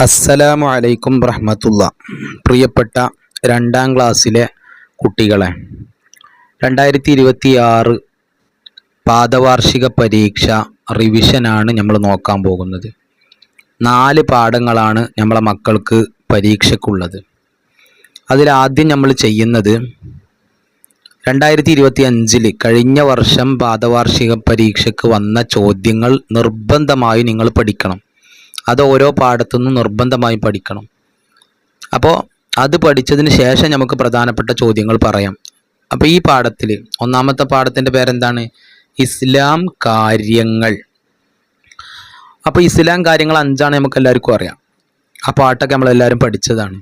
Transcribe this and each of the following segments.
അസ്സലാമു അലൈക്കും റഹ്മത്തുള്ള. പ്രിയപ്പെട്ട രണ്ടാം ക്ലാസ്സിലെ കുട്ടികളെ, 2026 പാദവാർഷിക പരീക്ഷ റിവിഷനാണ് നമ്മൾ നോക്കാൻ പോകുന്നത്. 4 പാഠങ്ങളാണ് നമ്മളെ മക്കൾക്ക് പരീക്ഷയ്ക്കുള്ളത്. അതിലാദ്യം നമ്മൾ ചെയ്യുന്നത് 2025 കഴിഞ്ഞ വർഷം പാദവാർഷിക പരീക്ഷയ്ക്ക് വന്ന ചോദ്യങ്ങൾ നിർബന്ധമായി നിങ്ങൾ പഠിക്കണം. അത് ഓരോ പാഠത്തുനിന്നും നിർബന്ധമായി പഠിക്കണം. അപ്പോൾ അത് പഠിച്ചതിന് ശേഷം നമുക്ക് പ്രധാനപ്പെട്ട ചോദ്യങ്ങൾ പറയാം. അപ്പോൾ ഈ പാഠത്തിൽ ഒന്നാമത്തെ പാഠത്തിൻ്റെ പേരെന്താണ്? ഇസ്ലാം കാര്യങ്ങൾ. അപ്പോൾ ഇസ്ലാം കാര്യങ്ങൾ 5 നമുക്ക് എല്ലാവർക്കും അറിയാം. ആ പാട്ടൊക്കെ നമ്മളെല്ലാവരും പഠിച്ചതാണ്.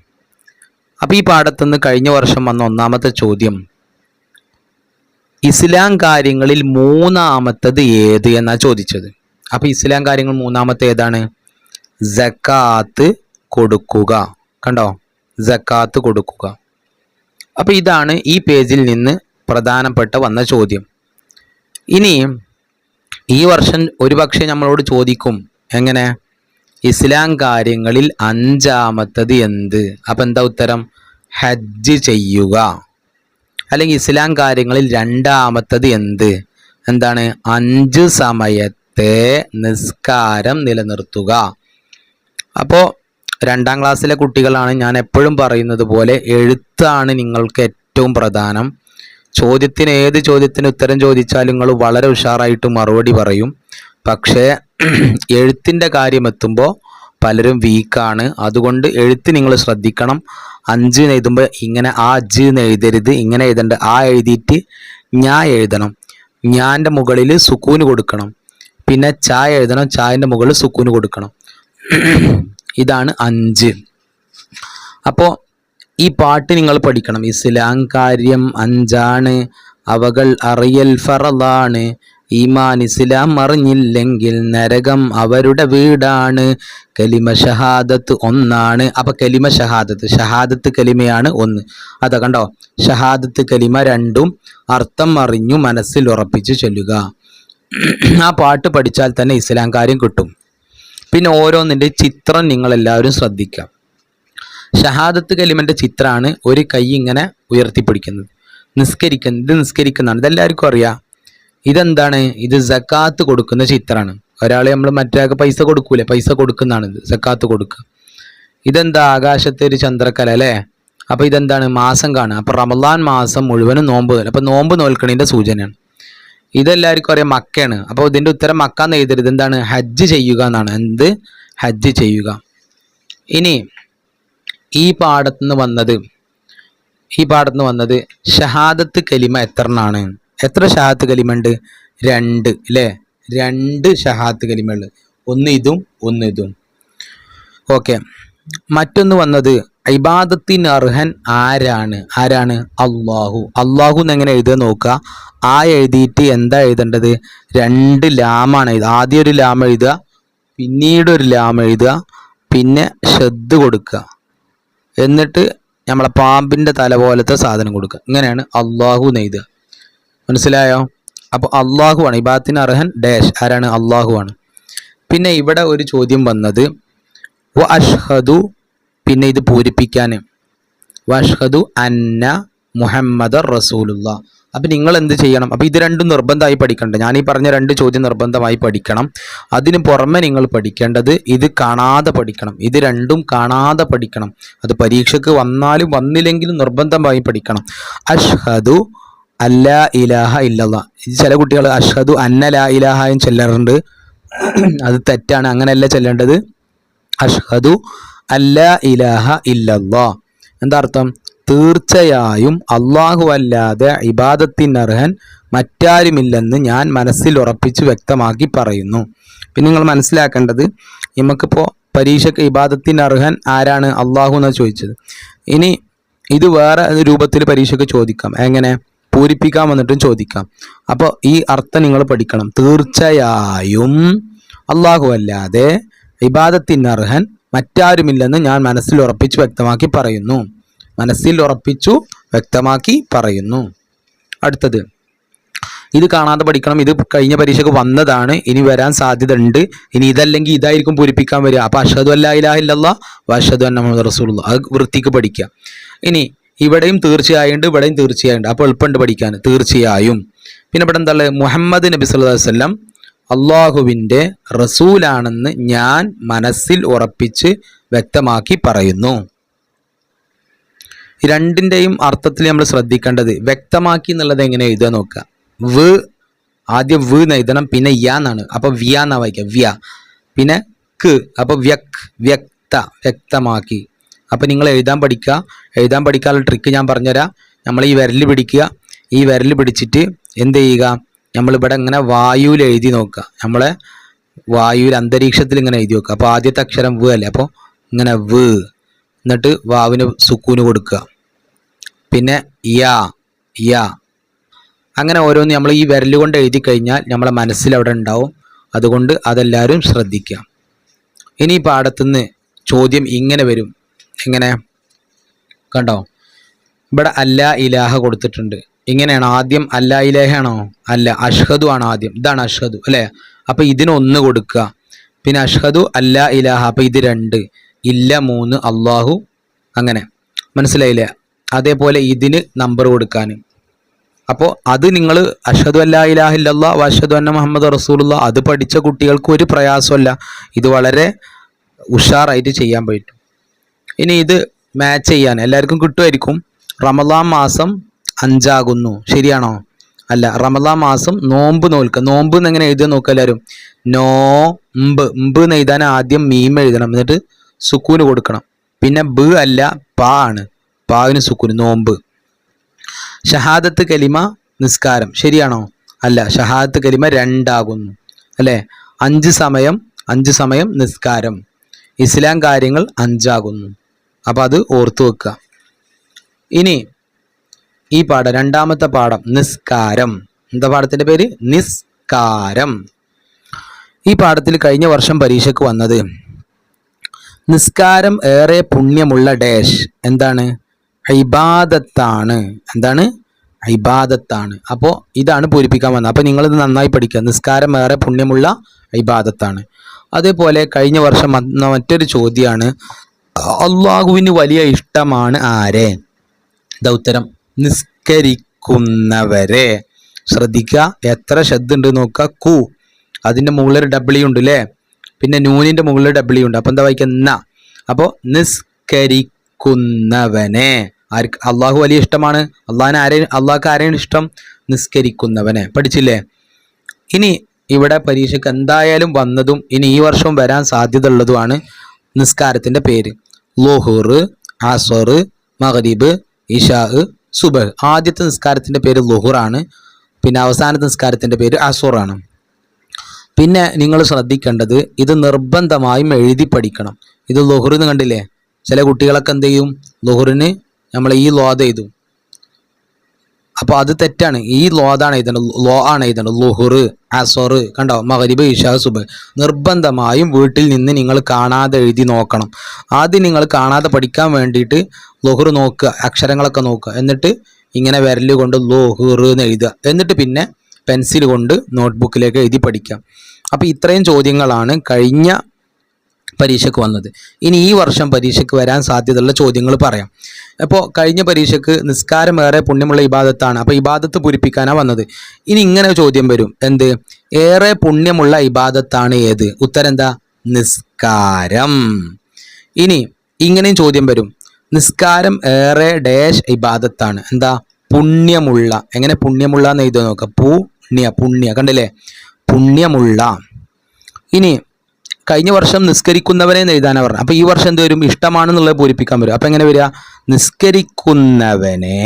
അപ്പോൾ ഈ പാഠത്തുനിന്ന് കഴിഞ്ഞ വർഷം വന്ന ഒന്നാമത്തെ ചോദ്യം, ഇസ്ലാം കാര്യങ്ങളിൽ 3ാമത്തത് ഏത് എന്നാണ് ചോദിച്ചത്. അപ്പോൾ ഇസ്ലാം കാര്യങ്ങൾ 3ാമത്തെ ഏതാണ്? സക്കാത്ത് കൊടുക്കുക. കണ്ടോ? സക്കാത്ത് കൊടുക്കുക. അപ്പോൾ ഇതാണ് ഈ പേജിൽ നിന്ന് പ്രധാനപ്പെട്ട വന്ന ചോദ്യം. ഇനി ഈ വർഷം ഒരുപക്ഷെ നമ്മളോട് ചോദിക്കും, എങ്ങനെ? ഇസ്ലാം കാര്യങ്ങളിൽ 5ാമത്തത് എന്ത്? അപ്പം എന്താ ഉത്തരം? ഹജ്ജ് ചെയ്യുക. അല്ലെങ്കിൽ ഇസ്ലാം കാര്യങ്ങളിൽ 2ാമത്തത് എന്ത്? എന്താണ്? 5 സമയത്തെ നിസ്കാരം നിലനിർത്തുക. അപ്പോൾ രണ്ടാം ക്ലാസ്സിലെ കുട്ടികളാണ്, ഞാൻ എപ്പോഴും പറയുന്നത് പോലെ എഴുത്താണ് നിങ്ങൾക്ക് ഏറ്റവും പ്രധാനം. ഏത് ചോദ്യത്തിന് ഉത്തരം ചോദിച്ചാലും നിങ്ങൾ വളരെ ഉഷാറായിട്ട് മറുപടി പറയും. പക്ഷേ എഴുത്തിൻ്റെ കാര്യം എത്തുമ്പോൾ പലരും വീക്കാണ്. അതുകൊണ്ട് എഴുത്ത് നിങ്ങൾ ശ്രദ്ധിക്കണം. 5 എഴുതുമ്പോൾ ഇങ്ങനെ ആ അജ് എന്ന് എഴുതരുത്, ഇങ്ങനെ എഴുതേണ്ട. ആ എഴുതിയിട്ട് ഞാൻ എഴുതണം. ഞാൻ്റെ മുകളിൽ സുക്കൂന് കൊടുക്കണം. പിന്നെ ചായ എഴുതണം, ചായൻ്റെ മുകളിൽ സുക്കൂന് കൊടുക്കണം. ഇതാണ് 5. അപ്പോൾ ഈ പാട്ട് നിങ്ങൾ പഠിക്കണം. ഇസ്ലാം കാര്യം 5 അവകൾ അറിയൽ ഫറളാണ്. ഈമാൻ ഇസ്ലാം അറിഞ്ഞില്ലെങ്കിൽ നരകം അവരുടെ വീടാണ്. കലിമ ഷഹാദത്ത് 1. അപ്പോൾ കലിമ ഷഹാദത്ത് കലിമയാണ് 1. അതാ കണ്ടോ? ഷഹാദത്ത് കലിമ 2 അർത്ഥം അറിഞ്ഞു മനസ്സിൽ ഉറപ്പിച്ച് ചൊല്ലുക. ആ പാട്ട് പഠിച്ചാൽ തന്നെ ഇസ്ലാം കാര്യം കിട്ടും. പിന്നെ ഓരോന്നിൻ്റെ ചിത്രം നിങ്ങളെല്ലാവരും ശ്രദ്ധിക്കാം. ഷഹാദത്ത് കലിമൻ്റെ ചിത്രമാണ് ഒരു കൈ ഇങ്ങനെ ഉയർത്തിപ്പിടിക്കുന്നത്. ഇത് നിസ്കരിക്കുന്നതാണ്. ഇതെല്ലാവർക്കും അറിയാം. ഇതെന്താണ്? ഇത് സക്കാത്ത് കൊടുക്കുന്ന ചിത്രമാണ്. ഒരാൾ നമ്മൾ മറ്റൊരാൾക്ക് പൈസ കൊടുക്കൂലേ? പൈസ കൊടുക്കുന്നതാണ് ഇത്, സക്കാത്ത് കൊടുക്കുക. ഇതെന്താ? ആകാശത്തെ ഒരു ചന്ദ്രക്കല അല്ലേ? അപ്പോൾ ഇതെന്താണ്? മാസം കാണുക. അപ്പോൾ റമളാൻ മാസം മുഴുവനും നോമ്പ്. അപ്പോൾ നോമ്പ് നോൽക്കണതിൻ്റെ സൂചനയാണ്. ഇതെല്ലാവർക്കും അറിയാം, മക്കയാണ്. അപ്പോൾ ഇതിൻ്റെ ഉത്തരം മക്ക എന്ന് എഴുതരുത്. എന്താണ്? ഹജ്ജ് ചെയ്യുക എന്നാണ്. എന്ത്? ഹജ്ജ് ചെയ്യുക. ഇനി ഈ പാഠത്തുനിന്ന് വന്നത് ഷഹാദത്ത് കലിമ എത്രണ്ണാണ്? എത്ര ഷഹാദത്ത് കലിമ ഉണ്ട്? 2 അല്ലേ? 2 ഷഹാദത്ത് കലിമ ഉണ്ട്. 1 ഇതും 1 ഇതും. ഓക്കെ. മറ്റൊന്ന് വന്നത് ഇബാദത്തിന് അർഹൻ ആരാണ്? അള്ളാഹു. അള്ളാഹു എന്നെങ്ങനെ എഴുതുക നോക്കുക. ആ എഴുതിയിട്ട് എന്താ എഴുതേണ്ടത്? 2 ലാമാണ് എഴുതുക. ആദ്യം ഒരു ലാം എഴുതുക, പിന്നീട് ഒരു ലാം എഴുതുക, പിന്നെ ഷദ് കൊടുക്കുക, എന്നിട്ട് നമ്മളെ പാമ്പിൻ്റെ തല പോലത്തെ സാധനം കൊടുക്കുക. ഇങ്ങനെയാണ് അള്ളാഹു എന്ന് എഴുതുക. മനസ്സിലായോ? അപ്പോൾ അള്ളാഹു ആണ് ഇബാദത്തിന് അർഹൻ ഡാഷ്. ആരാണ്? അള്ളാഹു ആണ്. പിന്നെ ഇവിടെ ഒരു ചോദ്യം വന്നത് വ അഷ്ഹദു, പിന്നെ ഇത് പൂരിപ്പിക്കാൻ വഷ്ഹദു അന്ന മുഹമ്മദ് റസൂലുള്ള. അപ്പം നിങ്ങൾ എന്ത് ചെയ്യണം? അപ്പോൾ ഇത് 2 നിർബന്ധമായി പഠിക്കണ്ട. ഞാൻ ഈ പറഞ്ഞ 2 ചോദ്യം നിർബന്ധമായി പഠിക്കണം. അതിന് പുറമെ നിങ്ങൾ പഠിക്കേണ്ടത് ഇത് കാണാതെ പഠിക്കണം. ഇത് 2ഉം കാണാതെ പഠിക്കണം. അത് പരീക്ഷയ്ക്ക് വന്നാലും വന്നില്ലെങ്കിലും നിർബന്ധമായി പഠിക്കണം. അഷ്ഹദു അല്ലാ ഇലാഹ ഇല്ലല്ലാഹ്. ചില കുട്ടികൾ അഷ്ഹദു അന്ന ലാ ഇലാഹ എന്ന് ചെല്ലാറുണ്ട്. അത് തെറ്റാണ്. അങ്ങനെയല്ല ചെല്ലേണ്ടത്. അഷ്ഹദു അല്ലാ ഇലാഹ ഇല്ലല്ലാഹ്. എന്താ അർത്ഥം? തീർച്ചയായും അള്ളാഹു അല്ലാതെ ഇബാദത്തിന് അർഹൻ മറ്റാരുമില്ലെന്ന് ഞാൻ മനസ്സിൽ ഉറപ്പിച്ച് വ്യക്തമാക്കി പറയുന്നു. പിന്നെ നിങ്ങൾ മനസ്സിലാക്കേണ്ടത്, നമുക്കിപ്പോൾ പരീക്ഷയ്ക്ക് ഇബാദത്തിന് അർഹൻ ആരാണ്? അള്ളാഹു എന്നാണ് ചോദിച്ചത്. ഇനി ഇത് വേറെ രൂപത്തിൽ പരീക്ഷയ്ക്ക് ചോദിക്കാം. എങ്ങനെ? പൂരിപ്പിക്കാൻ വന്നിട്ടും ചോദിക്കാം. അപ്പോൾ ഈ അർത്ഥം നിങ്ങൾ പഠിക്കണം. തീർച്ചയായും അള്ളാഹു അല്ലാതെ ഇബാദത്തിന് അർഹൻ മറ്റാരുമില്ലെന്ന് ഞാൻ മനസ്സിൽ ഉറപ്പിച്ചു വ്യക്തമാക്കി പറയുന്നു. അടുത്തത്, ഇത് കാണാതെ പഠിക്കണം. ഇത് കഴിഞ്ഞ പരീക്ഷയ്ക്ക് വന്നതാണ്, ഇനി വരാൻ സാധ്യത ഉണ്ട്. ഇനി ഇതല്ലെങ്കിൽ ഇതായിരിക്കും പൂരിപ്പിക്കാൻ വരിക. അപ്പോൾ അഷ്ഹദു അല്ലാ ഇലാഹ ഇല്ലല്ലാഹ് വഅഷ്ഹദു അന്ന മുഹമ്മദൻ റസൂലുള്ളാഹ് അത് വൃത്തിക്ക് പഠിക്കുക. ഇനി ഇവിടെയും തീർച്ചയായും ഉണ്ട്, ഇവിടെയും തീർച്ചയായും ഉണ്ട്. അപ്പോൾ എളുപ്പമുണ്ട് പഠിക്കാൻ തീർച്ചയായും. പിന്നെ ഇവിടെ എന്താ ഉള്ളത്? മുഹമ്മദ് നബി സല്ലല്ലാഹു അലൈഹി വസല്ലം അള്ളാഹുവിൻ്റെ റസൂലാണെന്ന് ഞാൻ മനസ്സിൽ ഉറപ്പിച്ച് വ്യക്തമാക്കി പറയുന്നു. രണ്ടിൻ്റെയും അർത്ഥത്തിൽ നമ്മൾ ശ്രദ്ധിക്കേണ്ടത് വ്യക്തമാക്കി എന്നുള്ളത് എങ്ങനെ എഴുതുക നോക്കുക. വ് ആദ്യം വ് എന്ന് എഴുതണം, പിന്നെ യ എന്നാണ്. അപ്പോൾ വ്യ എന്നാ വായിക്കുക, വ്യ. പിന്നെ ക്ക്, അപ്പോൾ വ്യക്തമാക്കി. അപ്പോൾ നിങ്ങൾ എഴുതാൻ പഠിക്കുക. എഴുതാൻ പഠിക്കാനുള്ള ട്രിക്ക് ഞാൻ പറഞ്ഞുതരാം. നമ്മൾ ഈ വിരൽ പിടിക്കുക. ഈ വിരൽ പിടിച്ചിട്ട് എന്ത് ചെയ്യുക? നമ്മളിവിടെ ഇങ്ങനെ വായുവിൽ എഴുതി നോക്കുക. നമ്മളെ വായുവിൽ അന്തരീക്ഷത്തിൽ ഇങ്ങനെ എഴുതി നോക്കുക. അപ്പോൾ ആദ്യത്തെ അക്ഷരം വ് അല്ലേ, അപ്പോൾ ഇങ്ങനെ വ്, എന്നിട്ട് വാവിന് സുക്കൂന് കൊടുക്കുക. പിന്നെ യ, അങ്ങനെ ഓരോന്ന് നമ്മൾ ഈ വിരൽ കൊണ്ട് എഴുതി കഴിഞ്ഞാൽ നമ്മളെ മനസ്സിൽ അവിടെ ഉണ്ടാവും. അതുകൊണ്ട് അതെല്ലാവരും ശ്രദ്ധിക്കുക. ഇനി ഈ പാഠത്തുനിന്ന് ചോദ്യം ഇങ്ങനെ വരും. എങ്ങനെ കണ്ടോ? ഇവിടെ അല്ലാ ഇലാഹ കൊടുത്തിട്ടുണ്ട്. ഇങ്ങനെയാണോ? ആദ്യം അല്ലാ ഇലാഹയാണോ? അല്ല, അഷ്ഹദു ആണ് ആദ്യം. ഇതാണ് അഷ്ഹദു അല്ലേ? അപ്പോൾ ഇതിന് 1 കൊടുക്കുക. പിന്നെ അഷ്ഹദു അല്ലാ ഇലാഹ, അപ്പോൾ ഇത് 2, ഇല്ല 3, അള്ളാഹു, അങ്ങനെ മനസ്സിലായില്ലേ? അതേപോലെ ഇതിന് നമ്പർ കൊടുക്കാൻ. അപ്പോൾ അത് നിങ്ങൾ അഷ്ഹദു അല്ലാ ഇലാഹ ഇല്ലല്ലാഹ് വഅഷ്ഹദു അന്ന മുഹമ്മദൻ റസൂലുള്ളാഹ് അത് പഠിച്ച കുട്ടികൾക്ക് ഒരു പ്രയാസമല്ല. ഇത് വളരെ ഉഷാറായിട്ട് ചെയ്യാൻ പറ്റും. ഇനി ഇത് മാച്ച് ചെയ്യാൻ എല്ലാവർക്കും കിട്ടുമായിരിക്കും. റമദാൻ മാസം 5 ആകുന്നു, ശരിയാണോ? അല്ല, റമദാൻ മാസം നോമ്പ് നോൽക്കുക. നോമ്പ് എങ്ങനെ എഴുതുക നോക്കുക എല്ലാവരും. നോമ്പ് എന്ന് എഴുതാൻ ആദ്യം മീം എഴുതണം, എന്നിട്ട് സുക്കൂന് കൊടുക്കണം. പിന്നെ ബ് അല്ല, പാ ആണ്. പാവിന് സുക്കൂന്, നോമ്പ്. ഷഹാദത്ത് കലിമ നിസ്കാരം, ശരിയാണോ? അല്ല, ഷഹാദത്ത് കലിമ 2 ആകുന്നു അല്ലേ? 5 സമയം നിസ്കാരം. ഇസ്ലാം കാര്യങ്ങൾ 5 ആകുന്നു. അപ്പോൾ അത് ഓർത്തു വെക്കുക. ഇനി ഈ പാഠം, രണ്ടാമത്തെ പാഠം നിസ്കാരം. എന്താ പാഠത്തിൻ്റെ പേര്? നിസ്കാരം. ഈ പാഠത്തിൽ കഴിഞ്ഞ വർഷം പരീക്ഷയ്ക്ക് വന്നത് നിസ്കാരം ഏറെ പുണ്യമുള്ള ഡാഷ് എന്താണ്? ഇബാദത്താണ്. എന്താണ്? ഇബാദത്താണ്. അപ്പോൾ ഇതാണ് പൂരിപ്പിക്കാൻ വന്നത്. അപ്പോൾ നിങ്ങളിത് നന്നായി പഠിക്കുക. നിസ്കാരം ഏറെ പുണ്യമുള്ള ഇബാദത്താണ്. അതേപോലെ കഴിഞ്ഞ വർഷം വന്ന മറ്റൊരു ചോദ്യമാണ് അള്ളാഹുവിന് വലിയ ഇഷ്ടമാണ് ആരെ? ഇതാ ഉത്തരം, നിസ്കരിക്കുന്നവരെ. ശ്രദ്ധിക്കുക, എത്ര ശബ്ദം ഉണ്ട് നോക്കുക. കു, അതിൻ്റെ മുകളിൽ ഡബ്ല്യു ഉണ്ട് അല്ലേ? പിന്നെ നൂനിൻ്റെ മുകളിൽ ഡബ്ല്യു ഉണ്ട്. അപ്പോൾ എന്താ വായിക്കുന്ന? അപ്പോൾ നിസ്കരിക്കുന്നവനെ. ആർക്ക്? അള്ളാഹു വലിയ ഇഷ്ടമാണ്. അള്ളാഹ്ക്ക് ആരെയാണ് ഇഷ്ടം? നിസ്കരിക്കുന്നവനെ. പഠിച്ചില്ലേ? ഇനി ഇവിടെ പരീക്ഷയ്ക്ക് എന്തായാലും വന്നതും ഇനി ഈ വർഷവും വരാൻ സാധ്യത ഉള്ളതുമാണ് നിസ്കാരത്തിൻ്റെ പേര്. ളുഹുർ, അസ്ർ, മഗ്രിബ്, ഇശാ, സുബഹ്. ആദ്യത്തെ നിസ്കാരത്തിൻ്റെ പേര് ളുഹുറാണ്. പിന്നെ അവസാനത്തെ നിസ്കാരത്തിൻ്റെ പേര് അസ്റാണ്. പിന്നെ നിങ്ങൾ ശ്രദ്ധിക്കേണ്ടത് ഇത് നിർബന്ധമായും എഴുതി പഠിക്കണം. ഇത് ളുഹുർ എന്ന് കണ്ടില്ലേ? ചില കുട്ടികളൊക്കെ എന്ത് ചെയ്യും? ളുഹുറിന് നമ്മൾ ഈ ലോദ എഴുതും. അപ്പോൾ അത് തെറ്റാണ്. ഈ ലോദാണ് എഴുതേണ്ടത്, ലോ ആണ് എഴുതേണ്ടത്. ളുഹുർ, അസ്ർ, കണ്ടോ? മഗ്രിബ്, ഇശാ, സുബഹ്. നിർബന്ധമായും വീട്ടിൽ നിന്ന് നിങ്ങൾ കാണാതെ എഴുതി നോക്കണം. ആദ്യം നിങ്ങൾ കാണാതെ പഠിക്കാൻ വേണ്ടിയിട്ട് ളുഹുർ നോക്കുക, അക്ഷരങ്ങളൊക്കെ നോക്കുക. എന്നിട്ട് ഇങ്ങനെ വിരൽ കൊണ്ട് ളുഹുർ എന്ന് എഴുതുക. എന്നിട്ട് പിന്നെ പെൻസിൽ കൊണ്ട് നോട്ട്ബുക്കിലേക്ക് എഴുതി പഠിക്കാം. അപ്പോൾ ഇത്രയും ചോദ്യങ്ങളാണ് കഴിഞ്ഞ പരീക്ഷയ്ക്ക് വന്നത്. ഇനി ഈ വർഷം പരീക്ഷയ്ക്ക് വരാൻ സാധ്യതയുള്ള ചോദ്യങ്ങൾ പറയാം. അപ്പോൾ കഴിഞ്ഞ പരീക്ഷയ്ക്ക് നിസ്കാരം ഏറെ പുണ്യമുള്ള ഇബാദത്താണ്. അപ്പോൾ ഇബാദത്ത് പൂരിപ്പിക്കാനാണ് വന്നത്. ഇനി ഇങ്ങനെ ചോദ്യം വരും, എന്ത്? ഏറെ പുണ്യമുള്ള ഇബാദത്താണ് ഏത്? ഉത്തരം എന്താ? നിസ്കാരം. ഇനി ഇങ്ങനെയും ചോദ്യം വരും, നിസ്കാരം ഏറെ ഡാഷ് ഇബാദത്താണ്. എന്താ? പുണ്യമുള്ള. എങ്ങനെ പുണ്യമുള്ള എന്ന് എഴുതാൻ നോക്കാം. പുണ്യ കണ്ടില്ലേ? പുണ്യമുള്ള. ഇനി കഴിഞ്ഞ വർഷം നിസ്കരിക്കുന്നവരെ എഴുതാനാണ് പറഞ്ഞത്. അപ്പോൾ ഈ വർഷം എന്ത് വരും? ഇഷ്ടമാണെന്നുള്ളത് പൂരിപ്പിക്കാൻ വരും. അപ്പോൾ എങ്ങനെ വരിക? നിസ്കരിക്കുന്നവനെ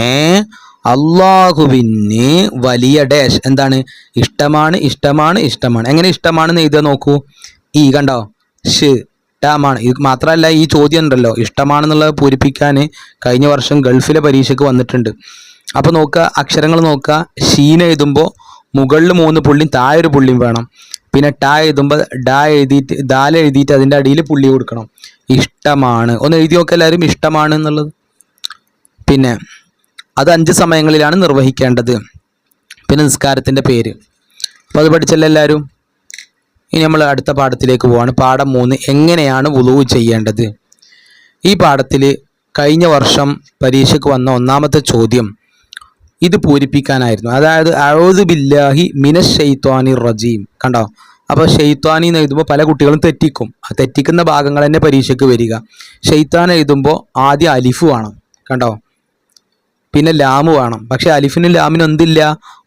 അള്ളാഹുവിന് വലിയ ഡാഷ് എന്താണ്? ഇഷ്ടമാണ്. എങ്ങനെ ഇഷ്ടമാണെന്ന് എഴുതാൻ നോക്കൂ. ഈ കണ്ടോ? ഇഷ്ടമാണ്. ഇത് മാത്രമല്ല, ഈ ചോദ്യം ഉണ്ടല്ലോ, ഇഷ്ടമാണെന്നുള്ളത് പൂരിപ്പിക്കാൻ കഴിഞ്ഞ വർഷം ഗൾഫിലെ പരീക്ഷയ്ക്ക് വന്നിട്ടുണ്ട്. അപ്പോൾ നോക്കുക, അക്ഷരങ്ങൾ നോക്കുക. ഷീൻ എഴുതുമ്പോൾ മുകളിൽ 3 പുള്ളിയും താഴെ 1 പുള്ളിയും വേണം. പിന്നെ ട എഴുതുമ്പോൾ ദാൽ എഴുതിയിട്ട് അതിൻ്റെ അടിയിൽ പുള്ളി കൊടുക്കണം. ഇഷ്ടമാണ്. ഒന്ന് എഴുതി നോക്കുക എല്ലാവരും, ഇഷ്ടമാണ് എന്നുള്ളത്. പിന്നെ അത് 5 സമയങ്ങളിലാണ് നിർവഹിക്കേണ്ടത്. പിന്നെ നിസ്കാരത്തിൻ്റെ പേര്. അപ്പോൾ അത് പഠിച്ചല്ലോ എല്ലാവരും. ഇനി നമ്മൾ അടുത്ത പാഠത്തിലേക്ക് പോവാണ്. പാഠം 3, എങ്ങനെയാണ് വുളൂ ചെയ്യേണ്ടത്. ഈ പാഠത്തിൽ കഴിഞ്ഞ വർഷം പരീക്ഷയ്ക്ക് വന്ന ഒന്നാമത്തെ ചോദ്യം ഇത് പൂരിപ്പിക്കാനായിരുന്നു. അതായത് അഊദു ബില്ലാഹി മിനശ് ശൈത്വാനിർ റജീം. കണ്ടോ? അപ്പോൾ ഷെയ്ത്വാനി എന്ന് എഴുതുമ്പോൾ പല കുട്ടികളും തെറ്റിക്കും. ആ തെറ്റിക്കുന്ന ഭാഗങ്ങൾ തന്നെ പരീക്ഷയ്ക്ക് വരിക. ഷെയ്ത്താൻ എഴുതുമ്പോൾ ആദ്യം അലിഫ് വേണം. കണ്ടോ? പിന്നെ ലാമ് വേണം. പക്ഷെ അലിഫിനും ലാമിനും എന്തില്ല?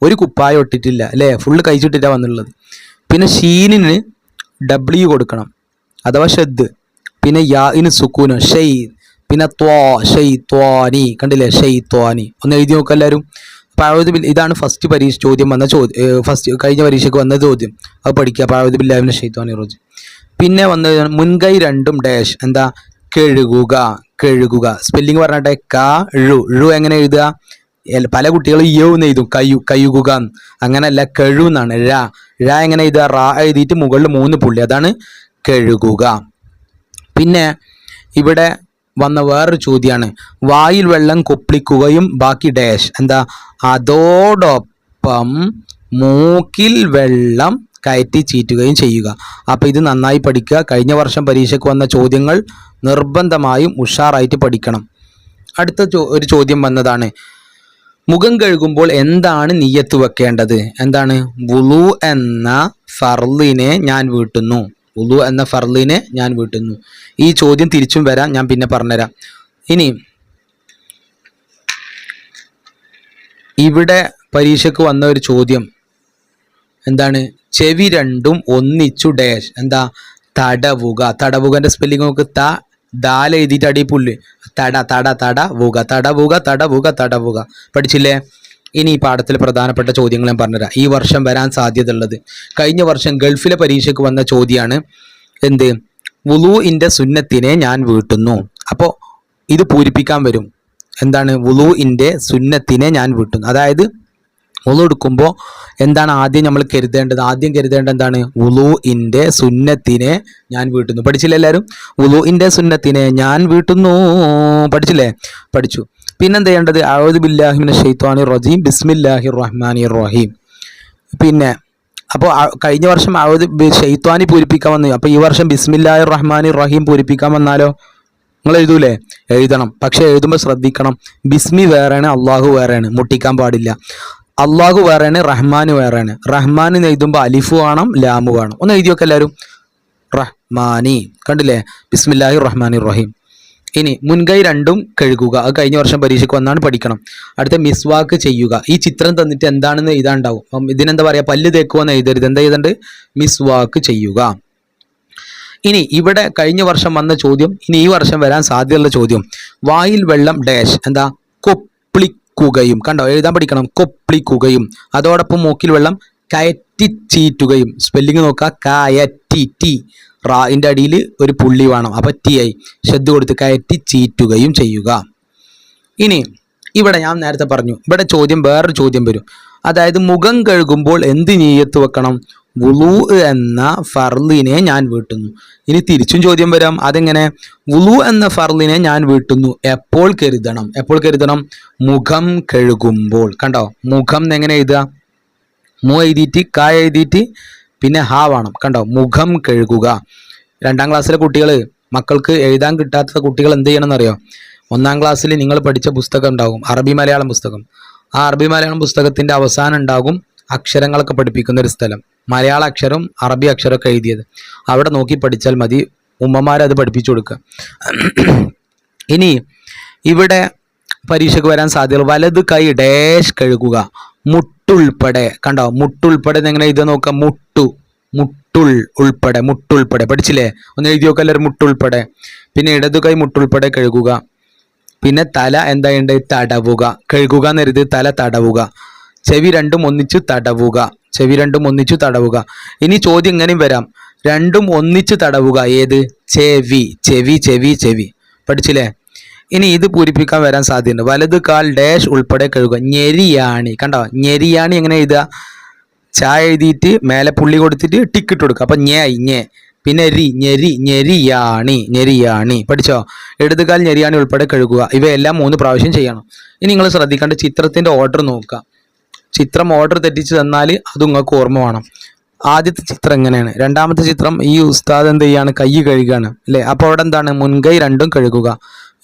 ഒരു കുപ്പായം ഇട്ടിട്ടില്ല അല്ലേ? ഫുള്ള് കഴിച്ചിട്ടില്ല വന്നുള്ളത്. പിന്നെ ഷീനിന് ഡബ്ല്യു കൊടുക്കണം, അഥവാ ഷദ്. പിന്നെ യാഇന് സുക്കൂന് ഷെയ്. പിന്നെ ത്വാ ഷെയ്ത്വാനി. കണ്ടില്ലേ? ഷെയ്ത്വാനി. ഒന്ന് എഴുതി നോക്കുക എല്ലാവരും. അപ്പോൾ ഇതാണ് ഫസ്റ്റ് പരീക്ഷ ചോദ്യം വന്ന ഫസ്റ്റ് കഴിഞ്ഞ പരീക്ഷയ്ക്ക് വന്ന ചോദ്യം. അത് പഠിക്കുക. അഊദു ബില്ലാഹി മിനശ് ശൈത്വാനിർ റജീം. പിന്നെ വന്നത് മുൻകൈ രണ്ടും ഡാഷ്. എന്താ? കഴുകുക. കഴുകുക. സ്പെല്ലിങ് പറഞ്ഞാട്ടെ. ഴു എങ്ങനെ എഴുതുക? പല കുട്ടികളും എന്ന് എഴുതും. കയ്യുക. അങ്ങനെയല്ല, കഴു എന്നാണ്. ഴ എങ്ങനെ എഴുതുക? റാ എഴുതിയിട്ട് മുകളിൽ 3 പുള്ളി, അതാണ് കഴുകുക. പിന്നെ ഇവിടെ വന്ന വേറൊരു ചോദ്യമാണ്, വായിൽ വെള്ളം കൊപ്പിളിക്കുകയും ബാക്കി ഡാഷ്. എന്താ? അതോടൊപ്പം മൂക്കിൽ വെള്ളം കയറ്റി ചീറ്റുകയും ചെയ്യുക. അപ്പോൾ ഇത് നന്നായി പഠിക്കുക. കഴിഞ്ഞ വർഷം പരീക്ഷയ്ക്ക് വന്ന ചോദ്യങ്ങൾ നിർബന്ധമായും ഉഷാറായിട്ട് പഠിക്കണം. അടുത്ത ഒരു ചോദ്യം വന്നതാണ്, മുഖം കഴുകുമ്പോൾ എന്താണ് നിയ്യത്ത് വെക്കേണ്ടത്? എന്താണ്? വുളു എന്ന ഫർളിനെ ഞാൻ വീട്ടുന്നു. വുളു എന്ന ഫർളിനെ ഞാൻ വീട്ടുന്നു. ഈ ചോദ്യം തിരിച്ചും വരാം, ഞാൻ പിന്നെ പറഞ്ഞുതരാം. ഇനി ഇവിടെ പരീക്ഷയ്ക്ക് വന്ന ഒരു ചോദ്യം എന്താണ്? ചെവി രണ്ടും ഒന്നിച്ചു ഡാഷ്. എന്താ? തടവുക. തടവുകന്റെ സ്പെല്ലിംഗ് നോക്ക്. ദാല എഴുതിയിട്ട് അടി പുല്ല്. തടവുക. തടവുക. പഠിച്ചില്ലേ? ഇനി ഈ പാഠത്തിൽ പ്രധാനപ്പെട്ട ചോദ്യങ്ങൾ ഞാൻ പറഞ്ഞുതരാം. ഈ വർഷം വരാൻ സാധ്യത ഉള്ളത്. കഴിഞ്ഞ വർഷം ഗൾഫിലെ പരീക്ഷയ്ക്ക് വന്ന ചോദ്യമാണ് എന്ത്? വുളൂഇന്റെ സുന്നത്തിനെ ഞാൻ വീട്ടുന്നു. അപ്പോൾ ഇത് പൂരിപ്പിക്കാൻ വരും. എന്താണ്? വുളൂഇന്റെ സുന്നത്തിനെ ഞാൻ വീട്ടുന്നു. അതായത് വുളു എടുക്കുമ്പോൾ എന്താണ് ആദ്യം നമ്മൾ കരുതേണ്ടത്? ആദ്യം കരുതേണ്ടത് എന്താണ്? വുളൂഇന്റെ സുന്നത്തിനെ ഞാൻ വീട്ടുന്നു. പഠിച്ചില്ലേ എല്ലാവരും? വുളൂഇന്റെ സുന്നത്തിനെ ഞാൻ വീട്ടുന്നു. പഠിച്ചില്ലേ? പഠിച്ചു. പിന്നെന്ത് ചെയ്യേണ്ടത്? അഊദു ബില്ലാഹി മിനശ് ശൈത്വാനിർ റജീം ബിസ്മില്ലാഹിർ റഹ്മാനിർ റഹീം. പിന്നെ അപ്പോൾ കഴിഞ്ഞ വർഷം ഷെയ്ത്വാനി പൂരിപ്പിക്കാൻ വന്നു. അപ്പോൾ ഈ വർഷം ബിസ്മില്ലാഹിർ റഹ്മാനിർ റഹീം പൂരിപ്പിക്കാൻ വന്നാലോ? നിങ്ങൾ എഴുതൂലേ? എഴുതണം. പക്ഷെ എഴുതുമ്പോൾ ശ്രദ്ധിക്കണം. ബിസ്മി വേറെയാണ്, അള്ളാഹു വേറെയാണ്. മുട്ടിക്കാൻ പാടില്ല. അള്ളാഹു വേറെയാണ്, റഹ്മാന് വേറെയാണ്. റഹ്മാൻ എന്ന് എഴുതുമ്പോൾ അലിഫ് വേണം, ലാമു വേണം. ഒന്ന് എഴുതി നോക്കെ എല്ലാവരും. റഹ്മാനി. കണ്ടില്ലേ? ബിസ്മില്ലാഹിർ റഹ്മാനിർ റഹീം. ഇനി മുൻകൈ രണ്ടും കഴുകുക. അത് കഴിഞ്ഞ വർഷം പരീക്ഷയ്ക്ക് വന്നാണ്, പഠിക്കണം. അടുത്ത മിസ്വാക്ക് ചെയ്യുക. ഈ ചിത്രം തന്നിട്ട് എന്താണെന്ന് എഴുതാണ്ടാവും. അപ്പം ഇതിനെന്താ പറയുക? പല്ല് തേക്കുമെന്ന് എഴുതരുത്. എന്താ എഴുതണ്ട്? മിസ്വാക്ക് ചെയ്യുക. ഇനി ഇവിടെ കഴിഞ്ഞ വർഷം വന്ന ചോദ്യം, ഇനി ഈ വർഷം വരാൻ സാധ്യതയുള്ള ചോദ്യം, വായിൽ വെള്ളം ഡാഷ്. എന്താ? കൊപ്പിളിക്കുകയും. കണ്ടോ? എഴുതാൻ പഠിക്കണം. കൊപ്പിളിക്കുകയും. അതോടൊപ്പം മൂക്കിൽ വെള്ളം കയറ്റി ചീറ്റുകയും. സ്പെല്ലിങ് നോക്കുക. കയറ്റി. റായിൻ്റെ അടിയിൽ ഒരു പുള്ളി വേണം. അപ്പം ടി ആയി. ശ്രദ്ധ കൊടുത്ത് കയറ്റി ചീറ്റുകയും ചെയ്യുക. ഇനി ഇവിടെ ഞാൻ നേരത്തെ പറഞ്ഞു, ഇവിടെ ചോദ്യം വേറൊരു ചോദ്യം വരും. അതായത് മുഖം കഴുകുമ്പോൾ എന്ത് നിയ്യത്ത് വെക്കണം? വുളു എന്ന ഫർളിനെ ഞാൻ വീട്ടുന്നു. ഇനി തിരിച്ചും ചോദ്യം വരാം. അതെങ്ങനെ? വുളു എന്ന ഫർളിനെ ഞാൻ വീട്ടുന്നു എപ്പോൾ കരുതണം? എപ്പോൾ കരുതണം? മുഖം കഴുകുമ്പോൾ. കണ്ടോ? മുഖം എങ്ങനെ എഴുതുക? മു എഴുതിയിട്ട് ക എഴുതിയിട്ട് പിന്നെ ഹ വേണം. കണ്ടോ? മുഖം കഴുകുക. 2ാം ക്ലാസ്സിലെ കുട്ടികൾ, മക്കൾക്ക് എഴുതാൻ കിട്ടാത്ത കുട്ടികൾ എന്ത് ചെയ്യണമെന്നറിയോ? 1ാം ക്ലാസ്സിൽ നിങ്ങൾ പഠിച്ച പുസ്തകം ഉണ്ടാകും, അറബി മലയാളം പുസ്തകം. ആ അറബി മലയാളം പുസ്തകത്തിൻ്റെ അവസാനം ഉണ്ടാകും അക്ഷരങ്ങളൊക്കെ പഠിപ്പിക്കുന്ന ഒരു സ്ഥലം. മലയാള അക്ഷരം അറബി അക്ഷരമൊക്കെ എഴുതിയത് അവിടെ നോക്കി പഠിച്ചാൽ മതി. ഉമ്മമാരത് പഠിപ്പിച്ചു കൊടുക്കുക. ഇനി ഇവിടെ പരീക്ഷയ്ക്ക് വരാൻ സാധ്യത, വലത് കൈ ഡാഷ് കഴുകുക. മുട്ടുൾപ്പെടെ. കണ്ടോ? മുട്ടുൾപ്പെടെ എങ്ങനെ എഴുതാൻ നോക്കാം? മുട്ടുൾപ്പെടെ. പഠിച്ചില്ലേ? ഒന്ന് എഴുതി നോക്കാം എല്ലാവരും. മുട്ടുൾപ്പെടെ. പിന്നെ ഇടതു കൈ മുട്ടുൾപ്പെടെ കഴുകുക. പിന്നെ തല എന്താ ചെയ്യേണ്ടത്? തടവുക. കഴുകുക എന്ന് എഴുതി, തല തടവുക. ചെവി രണ്ടും ഒന്നിച്ചു തടവുക. ഇനി ചോദ്യം ഇങ്ങനെയും വരാം, രണ്ടും ഒന്നിച്ചു തടവുക. ഏത്? ചെവി. പഠിച്ചില്ലേ? ഇനി ഇത് പൂരിപ്പിക്കാൻ വരാൻ സാധ്യതയുണ്ട്. വലത് കാൽ ഡാഷ് ഉൾപ്പെടെ കഴുകുക. ഞെരിയാണി. കണ്ടോ? ഞെരിയാണി എങ്ങനെ എഴുതുക? ചായ എഴുതിയിട്ട് മേലെ പുള്ളി കൊടുത്തിട്ട് ടിക്കിട്ട് കൊടുക്കുക. അപ്പം ഞെ. പിന്നെ ഞെരിയാണി. പഠിച്ചോ? ഇടതുകാൽ ഞെരിയാണി ഉൾപ്പെടെ കഴുകുക. ഇവയെല്ലാം 3 പ്രാവശ്യം ചെയ്യണം. ഇനി നിങ്ങൾ ശ്രദ്ധിക്കേണ്ട ചിത്രത്തിൻ്റെ ഓർഡർ നോക്കുക. ചിത്രം ഓർഡർ തെറ്റിച്ച് തന്നാൽ അത് നിങ്ങൾക്ക് ഓർമ്മ വേണം. ആദ്യത്തെ ചിത്രം എങ്ങനെയാണ്, രണ്ടാമത്തെ ചിത്രം ഈ ഉസ്താദ് എന്ത് ചെയ്യാണ്, കൈ കഴുകുകയാണ് അല്ലേ. അപ്പോൾ അവിടെ എന്താണ്, മുൻകൈ രണ്ടും കഴുകുക.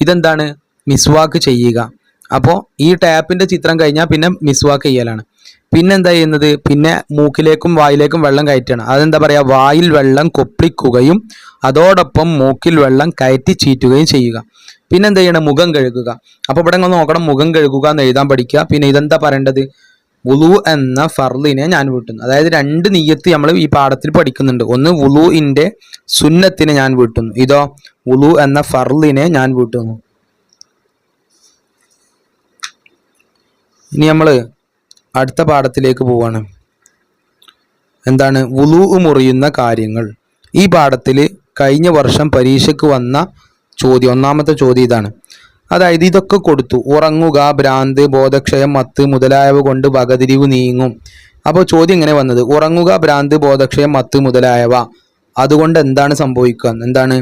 ഇതെന്താണ്, മിസ്വാക്ക് ചെയ്യുക. അപ്പോൾ ഈ ടാപ്പിന്റെ ചിത്രം കഴിഞ്ഞാൽ പിന്നെ മിസ്വാക്ക് ചെയ്യലാണ്. പിന്നെ എന്താ ചെയ്യുന്നത്, പിന്നെ മൂക്കിലേക്കും വായിലേക്കും വെള്ളം കയറ്റുകയാണ്. അതെന്താ പറയുക, വായിൽ വെള്ളം കൊപ്പിക്കുകയും അതോടൊപ്പം മൂക്കിൽ വെള്ളം കയറ്റി ചീറ്റുകയും ചെയ്യുക. പിന്നെ എന്താ ചെയ്യണം, മുഖം കഴുകുക. അപ്പോൾ ഇവിടെ നിങ്ങൾ നോക്കണം, മുഖം കഴുകുക എന്ന് എഴുതാൻ പഠിക്കുക. പിന്നെ ഇതെന്താ പറയേണ്ടത്, വുളു എന്ന ഫർളിനെ ഞാൻ വീട്ടുന്നു. അതായത് രണ്ട് നിയ്യത്ത് നമ്മൾ ഈ പാഠത്തിൽ പഠിക്കുന്നുണ്ട്. ഒന്ന് വുളുഇന്റെ സുന്നത്തിനെ ഞാൻ വീട്ടുന്നു, ഇതോ വുളു എന്ന ഫർളിനെ ഞാൻ വീട്ടുന്നു. ഇനി നമ്മൾ അടുത്ത പാഠത്തിലേക്ക് പോവാണ്. എന്താണ്, വുളു മുറിയുന്ന കാര്യങ്ങൾ. ഈ പാഠത്തിൽ കഴിഞ്ഞ വർഷം പരീക്ഷയ്ക്ക് വന്ന ചോദ്യം, ഒന്നാമത്തെ ചോദ്യം ഇതാണ്. അതായത് ഇതൊക്കെ കൊടുത്തു, ഉറങ്ങുക, ഭ്രാന്ത്, ബോധക്ഷയം, മത്ത് മുതലായവ കൊണ്ട് വകതിരിവ് നീങ്ങും. അപ്പോൾ ചോദ്യം ഇങ്ങനെ വന്നത്, ഉറങ്ങുക, ഭ്രാന്ത്, ബോധക്ഷയം, മത്ത് മുതലായവ അതുകൊണ്ട് എന്താണ് സംഭവിക്കുക, എന്താണ്,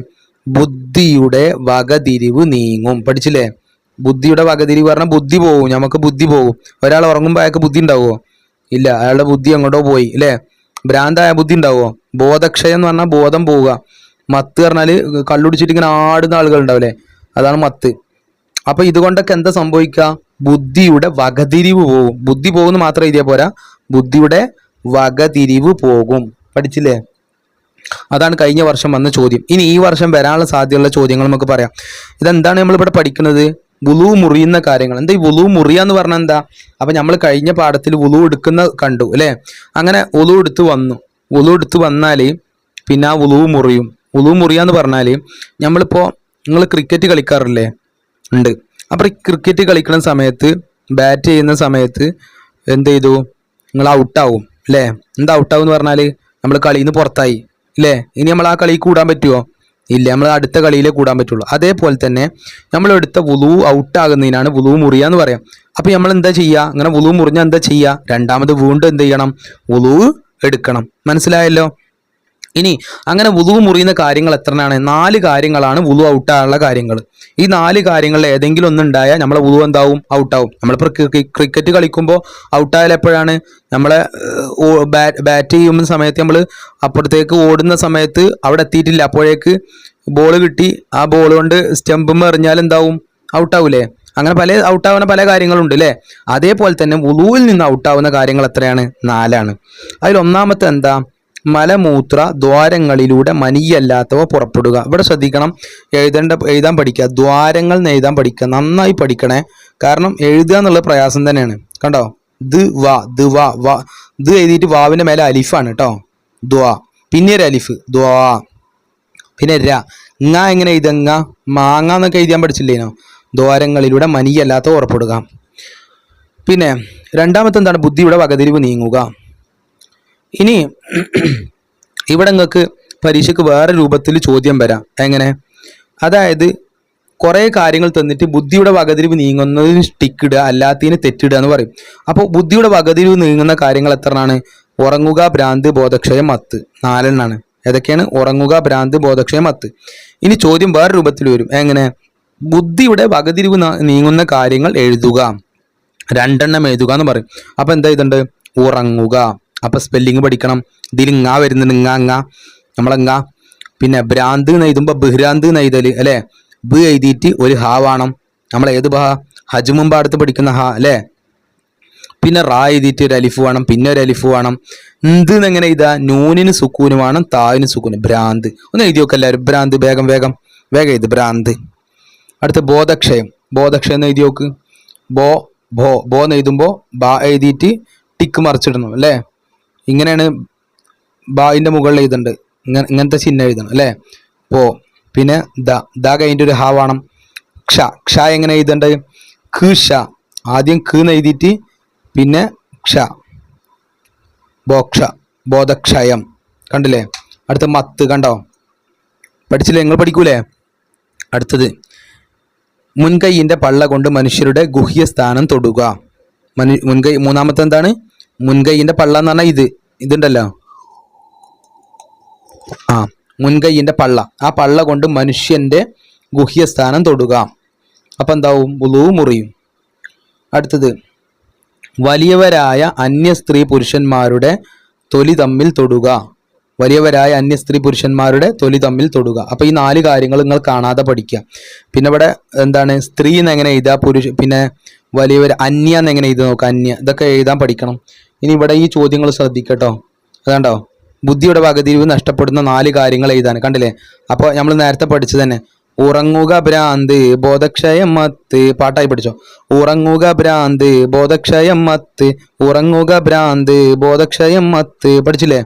ബുദ്ധിയുടെ വകതിരിവ് നീങ്ങും. പഠിച്ചില്ലേ, ബുദ്ധിയുടെ വകതിരിവ് പറഞ്ഞാൽ ബുദ്ധി പോകും, നമുക്ക് ബുദ്ധി പോകും. ഒരാൾ ഉറങ്ങുമ്പോൾ അയാൾക്ക് ബുദ്ധി ഉണ്ടാവുമോ, ഇല്ല, അയാളുടെ ബുദ്ധി എങ്ങോട്ടോ പോയി അല്ലേ. ഭ്രാന്തായ ബുദ്ധി ഉണ്ടാവുമോ, ബോധക്ഷയം എന്ന് പറഞ്ഞാൽ ബോധം പോവുക. മത്ത് പറഞ്ഞാൽ കള്ളുടിച്ചിട്ട് ഇങ്ങനെ ആടുന്ന ആളുകൾ ഉണ്ടാവില്ലേ, അതാണ് മത്ത്. അപ്പൊ ഇതുകൊണ്ടൊക്കെ എന്താ സംഭവിക്കുക, ബുദ്ധിയുടെ വകതിരിവ് പോകും. ബുദ്ധി പോകുന്നു മാത്രം എഴുതിയാൽ പോരാ, ബുദ്ധിയുടെ വകതിരിവ് പോകും. പഠിച്ചില്ലേ, അതാണ് കഴിഞ്ഞ വർഷം വന്ന ചോദ്യം. ഇനി ഈ വർഷം വരാനുള്ള സാധ്യതയുള്ള ചോദ്യങ്ങൾ നമുക്ക് പറയാം. ഇതെന്താണ് നമ്മളിവിടെ പഠിക്കുന്നത്, വുളു മുറിയുന്ന കാര്യങ്ങൾ. എന്താ ഈ വുളു മുറിയ എന്ന് പറഞ്ഞാൽ എന്താ, അപ്പൊ നമ്മൾ കഴിഞ്ഞ പാഠത്തിൽ വുളു എടുക്കുന്ന കണ്ടു അല്ലെ. അങ്ങനെ വുളു എടുത്ത് വന്നു, വുളു എടുത്ത് വന്നാല് പിന്നെ ആ വുളു മുറിയും. വുളു മുറിയാന്ന് പറഞ്ഞാല് നമ്മളിപ്പോ, നിങ്ങൾ ക്രിക്കറ്റ് കളിക്കാറില്ലേ, ഉണ്ട്. അപ്പോൾ ഈ ക്രിക്കറ്റ് കളിക്കുന്ന സമയത്ത്, ബാറ്റ് ചെയ്യുന്ന സമയത്ത് എന്ത് ചെയ്തു, നിങ്ങൾ ഔട്ടാവും അല്ലേ. എന്താ ഔട്ടാവും എന്ന് പറഞ്ഞാൽ നമ്മൾ കളിയിൽ നിന്ന് പുറത്തായി അല്ലേ. ഇനി നമ്മൾ ആ കളി കൂടാൻ പറ്റുമോ, ഇല്ല, നമ്മൾ അടുത്ത കളിയിലേ കൂടാൻ പറ്റുള്ളൂ. അതേപോലെ തന്നെ നമ്മൾ എടുത്ത വുളു ഔട്ടാകുന്നതിനാണ് വുളു മുറിയ എന്ന് പറയാം. അപ്പോൾ നമ്മൾ എന്താ ചെയ്യുക, അങ്ങനെ വുളു മുറിഞ്ഞാൽ എന്താ ചെയ്യുക, രണ്ടാമത് വീണ്ടും എന്ത് ചെയ്യണം, വുളു എടുക്കണം. മനസ്സിലായല്ലോ. ഇനി അങ്ങനെ വുളു മുറിയുന്ന കാര്യങ്ങൾ എത്രയാണ്, 4 കാര്യങ്ങളാണ് വുളു ഔട്ടാനുള്ള കാര്യങ്ങൾ. ഈ 4 കാര്യങ്ങളിൽ ഏതെങ്കിലും ഒന്നുണ്ടായാൽ നമ്മളെ വുളു എന്താവും, ഔട്ടാവും. നമ്മളിപ്പോൾ ക്രിക്കറ്റ് കളിക്കുമ്പോൾ ഔട്ടായാൽ എപ്പോഴാണ്, നമ്മളെ ബാറ്റ് ചെയ്യുന്ന സമയത്ത് നമ്മൾ അപ്പുറത്തേക്ക് ഓടുന്ന സമയത്ത് അവിടെ എത്തിയിട്ടില്ല, അപ്പോഴേക്ക് ബോൾ കിട്ടി, ആ ബോൾ കൊണ്ട് സ്റ്റംപും എറിഞ്ഞാൽ എന്താവും, ഔട്ടാവൂലേ. അങ്ങനെ പല ഔട്ടാവുന്ന പല കാര്യങ്ങളുണ്ട് അല്ലേ. അതേപോലെ തന്നെ വുളുവിൽ നിന്ന് ഔട്ടാവുന്ന കാര്യങ്ങൾ എത്രയാണ്, 4ആണ്. അതിൽ ഒന്നാമത്തെ എന്താ, മലമൂത്ര ദ്വാരങ്ങളിലൂടെ മനിയല്ലാത്തവ പുറപ്പെടുക. ഇവിടെ ശ്രദ്ധിക്കണം, എഴുതാൻ പഠിക്കുക, ദ്വാരങ്ങൾ എഴുതാൻ പഠിക്കുക, നന്നായി പഠിക്കണേ. കാരണം എഴുതുക എന്നുള്ള പ്രയാസം തന്നെയാണ്. കണ്ടോ, ദ് എഴുതിയിട്ട് വാവിന്റെ മേലെ അലിഫാണ് കേട്ടോ, ദ്വാ. പിന്നെ ഒരു അലിഫ്, ദ്വാ. പിന്നെ എങ്ങനെ എഴുതങ്ങ, മാങ്ങ എന്നൊക്കെ എഴുതാൻ പഠിച്ചില്ലേനോ. ദ്വാരങ്ങളിലൂടെ മനിയല്ലാത്ത പുറപ്പെടുക. പിന്നെ രണ്ടാമത്തെ എന്താണ്, ബുദ്ധിയുടെ വകതിരിവ് നീങ്ങുക. ഇനി ഇവിടെ നിങ്ങൾക്ക് പരീക്ഷയ്ക്ക് വേറെ രൂപത്തിൽ ചോദ്യം വരാം. എങ്ങനെ, അതായത് കുറേ കാര്യങ്ങൾ തന്നിട്ട് ബുദ്ധിയുടെ വകതിരിവ് നീങ്ങുന്നതിന് ടിക്കിടുക, അല്ലാത്തതിന് തെറ്റിടുക എന്ന് പറയും. അപ്പോൾ ബുദ്ധിയുടെ വകതിരിവ് നീങ്ങുന്ന കാര്യങ്ങൾ എത്രയാണ്, ഉറങ്ങുക, ഭ്രാന്ത്, ബോധക്ഷയം, മത്ത്, 4 ഏതൊക്കെയാണ്, ഉറങ്ങുക, ഭ്രാന്ത്, ബോധക്ഷയം, മത്ത്. ഇനി ചോദ്യം വേറെ രൂപത്തിൽ വരും. എങ്ങനെ, ബുദ്ധിയുടെ വകതിരിവ് നീങ്ങുന്ന കാര്യങ്ങൾ എഴുതുക, 2 എഴുതുക എന്ന് പറയും. അപ്പൊ എന്താ ഇതുണ്ട്, ഉറങ്ങുക. അപ്പൊ സ്പെല്ലിങ് പഠിക്കണം. ഇതിൽ ഇങ്ങ വരുന്നുണ്ട്, ഇങ്ങ നമ്മളെങ്ങ. പിന്നെ ഭ്രാന്ത് എന്ന് എഴുതുമ്പോൾ ബഹ്രാന്ത് എന്ന് എഴുതല് അല്ലെ. ബ് എഴുതിയിട്ട് ഒരു ഹാ വേണം. നമ്മൾ ഏത് ബ, ഹജ്മുമ്പാടത്ത് പഠിക്കുന്ന ഹാ അല്ലേ. പിന്നെ റാ എഴുതിയിട്ട് ഒരു അലിഫ് വേണം, പിന്നെ ഒരു അലിഫ് വേണം. എന്ത് എങ്ങനെ എഴുതാ, നൂനിന് സുക്കൂന് വേണം, താവിന് സുക്കൂന്. ഭ്രാന്ത് ഒന്ന് എഴുതി നോക്കുക എല്ലാവരും, ഭ്രാന്ത്. വേഗം വേഗം വേഗം എഴുത്, ഭ്രാന്ത്. അടുത്ത ബോധക്ഷയം, ബോധക്ഷയം എന്ന് എഴുതി നോക്ക്. ബോ എന്ന് എഴുതുമ്പോൾ ബാ എഴുതിയിട്ട് ടിക്ക് മറിച്ചിടണം അല്ലേ. ഇങ്ങനെയാണ് ബായിന്റെ മുകളിൽ എഴുതുന്നുണ്ട്, ഇങ്ങനത്തെ ചിഹ്നം എഴുതണം അല്ലേ. പിന്നെ ദ കഴിഞ്ഞിട്ട് ഒരു ഹാ വേണം. ക്ഷ എങ്ങനെ എഴുതേണ്ടത്, ക്ഷ. ആദ്യം എന്ന് എഴുതിയിട്ട് പിന്നെ ക്ഷ, ബോധക്ഷയം. കണ്ടില്ലേ. അടുത്ത മത്ത്, കണ്ടോ, പഠിച്ചില്ലേ, നിങ്ങൾ പഠിക്കൂലേ. അടുത്തത് മുൻകൈയിന്റെ പള്ള കൊണ്ട് മനുഷ്യരുടെ ഗുഹ്യസ്ഥാനം തൊടുക. മുൻകൈ, മൂന്നാമത്തെ എന്താണ്, മുൻകൈയിന്റെ പള്ള എന്ന് പറഞ്ഞാൽ ഇതുണ്ടല്ലോ, മുൻകൈയിന്റെ പള്ള, ആ പള്ള കൊണ്ട് മനുഷ്യന്റെ ഗുഹ്യസ്ഥാനം തൊടുക. അപ്പൊ എന്താവും, വുളു മുറിയും. അടുത്തത് വലിയവരായ അന്യ സ്ത്രീ പുരുഷന്മാരുടെ തൊലി തമ്മിൽ തൊടുക. വലിയവരായ അന്യ സ്ത്രീ പുരുഷന്മാരുടെ തൊലി തമ്മിൽ തൊടുക. അപ്പൊ ഈ 4 കാര്യങ്ങൾ നിങ്ങൾ കാണാതെ പഠിക്കുക. പിന്നെ ഇവിടെ എന്താണ് സ്ത്രീ എന്ന് എങ്ങനെ എഴുതുക, പിന്നെ വലിയവർ അന്യ എന്ന് എങ്ങനെ എഴുതുക നോക്കുക, അന്യ, ഇതൊക്കെ എഴുതാൻ പഠിക്കണം. ഇനി ഇവിടെ ഈ ചോദ്യങ്ങൾ ശ്രദ്ധിക്കട്ടോ. അതുകൊണ്ടോ ബുദ്ധിയുടെ വകതിരിവ് നഷ്ടപ്പെടുന്ന 4 കാര്യങ്ങൾ എഴുതാൻ കണ്ടില്ലേ. അപ്പോൾ നമ്മൾ നേരത്തെ പഠിച്ചു തന്നെ, ഉറങ്ങുക ഭ്രാന്ത് ബോധക്ഷയം മത്ത്, പാട്ടായി പഠിച്ചോ. ഉറങ്ങുക ഭ്രാന്ത് ബോധക്ഷയം മത്ത്, ഉറങ്ങുക ഭ്രാന്ത് ബോധക്ഷയം മത്ത്, പഠിച്ചില്ലേ?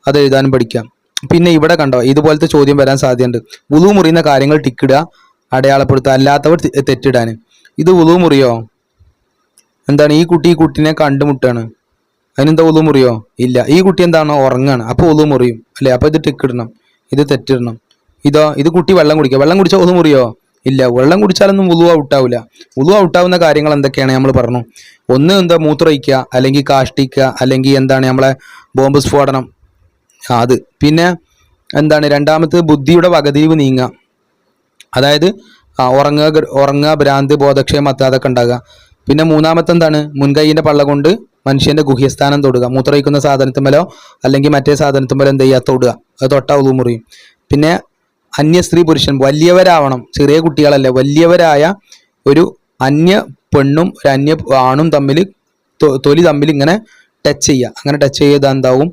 അത് എഴുതാനും പഠിക്കാം. പിന്നെ ഇവിടെ കണ്ടോ ഇതുപോലത്തെ ചോദ്യം വരാൻ സാധ്യതയുണ്ട്. വുളു മുറിയുന്ന കാര്യങ്ങൾ ടിക്കിടുക, അടയാളപ്പെടുത്തുക, അല്ലാത്തവർ തെറ്റിടാൻ. ഇത് വുളു മുറിയോ? എന്താണ് ഈ കുട്ടീനെ കണ്ടുമുട്ടാണ്, അതിനെന്താ വുളു മുറിയോ? ഇല്ല. ഈ കുട്ടി എന്താണ് ഉറങ്ങാണ്, അപ്പോൾ വുളു മുറിയും അല്ലേ? അപ്പോൾ ഇത് ടിക്കിടണം, ഇത് തെറ്റിടണം. ഇത് കുട്ടി വെള്ളം കുടിക്കുക, വെള്ളം കുടിച്ചാൽ വുളു മുറിയോ? ഇല്ല. വെള്ളം കുടിച്ചാലൊന്നും വുളു ഔട്ടാവില്ല. വുളു ഔട്ടാവുന്ന കാര്യങ്ങൾ എന്തൊക്കെയാണ് നമ്മൾ പറഞ്ഞു? ഒന്ന് എന്താ മൂത്രമൊഴിക്കുക, അല്ലെങ്കിൽ കാഷ്ടിക്കുക, അല്ലെങ്കിൽ എന്താണ് നമ്മളെ ബോംബ് സ്ഫോടനം, അത്. പിന്നെ എന്താണ് രണ്ടാമത് ബുദ്ധിയുടെ വകതിരിവ് നീങ്ങുക, അതായത് ഉറങ്ങുക ഭ്രാന്ത് ബോധക്ഷയം മത്ത്, അതൊക്കെ ഉണ്ടാകുക. പിന്നെ മൂന്നാമത്തെ എന്താണ് മുൻകൈയിൻ്റെ പള്ള കൊണ്ട് മനുഷ്യന്റെ ഗുഹ്യസ്ഥാനം തൊടുക, മൂത്രമൊഴിക്കുന്ന സാധനത്തുമ്മലോ അല്ലെങ്കിൽ മറ്റേ സാധനത്തുമ്മലോ എന്ത് ചെയ്യുക, തൊടുക. അത് തൊട്ടാ വുളു മുറിയും. പിന്നെ അന്യ സ്ത്രീ പുരുഷൻ, വലിയവരാവണം, ചെറിയ കുട്ടികളല്ലേ, വലിയവരായ ഒരു അന്യ പെണ്ണും ഒരു അന്യ ആണും തമ്മിൽ തൊലി തമ്മിൽ ഇങ്ങനെ ടച്ച് ചെയ്യുക, അങ്ങനെ ടച്ച് ചെയ്താൽ എന്താവും,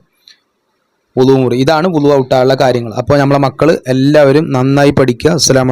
വുളു മുറി. ഇതാണ് വുളു ഔട്ടാനുള്ള കാര്യങ്ങൾ. അപ്പോൾ നമ്മളെ മക്കൾ എല്ലാവരും നന്നായി പഠിക്കുക. അസ്സലാമു അലൈക്കും.